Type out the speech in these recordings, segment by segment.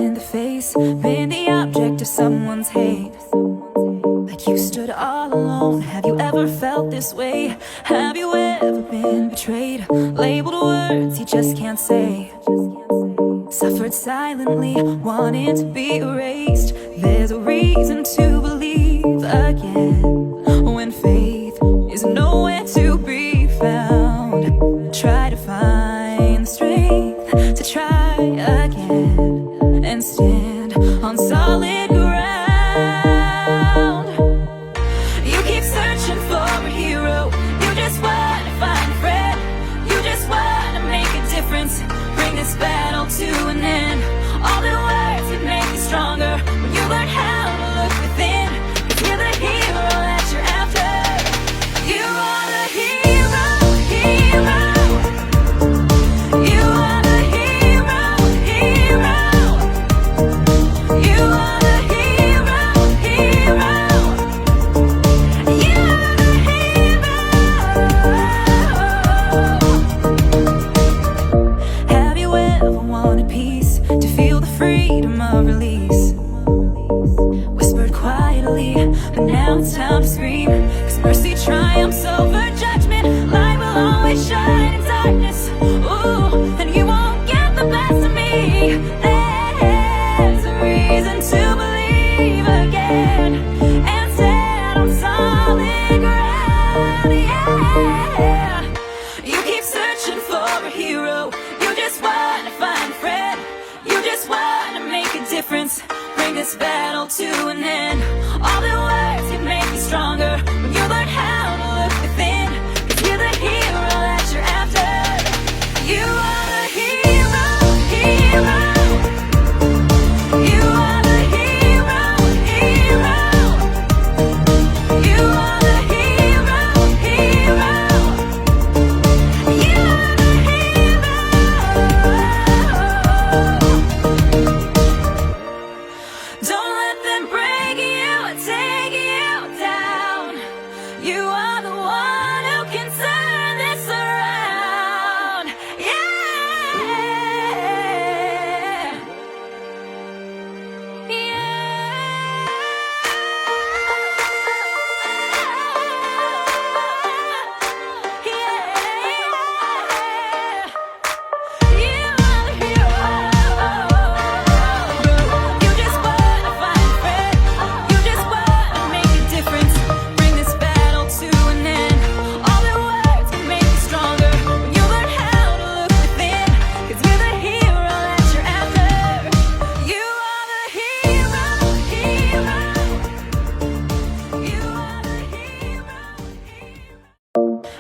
been the face, been the object of someone's hate? Like you stood all alone. Have you ever felt this way? Have you ever been betrayed? Labeled words you just can't say. Suffered silently, wanting to be erased. There's a reason to believe again when faith is nowhere to be found. Try to find the strength to try again and stand on solid ground. You keep searching for a hero. You just want to find a friend. You just want to make a difference. Bring this battle to an end. All the words that make you stronger when you learn how to look within. 'Cause you're the hero that you're after. You are the hero, hero. You are the hero, hero. You are the hero, hero. You are the hero. Have you ever wanted peace, to feel the freedom of release? Whispered quietly, but now it's time to scream. 'Cause mercy triumphs over judgment. Light will always shine in darkness. Ooh, and you won't get the best of me. There's a reason to believe again and stand on solid ground. Yeah. You keep searching for a hero. You just want to find a friend. You just want to make a difference. Bring this battle to an end. All the words can make you stronger when you learn how to look within. 'Cause you're the hero that you're after. You are the hero, hero. You are the hero, hero. You are the hero, hero. You are the hero. Don't let them break you and take you down. You are the one who can turn this around. Yeah.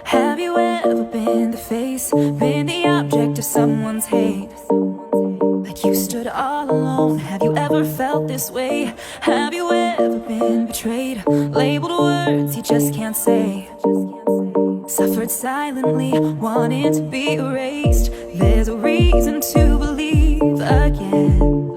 Have you ever been the face, been the object of someone's hate? Like you stood all alone. Have you ever felt this way? Have you ever been betrayed? Labeled words you just can't say. Suffered silently, wanting to be erased. There's a reason to believe again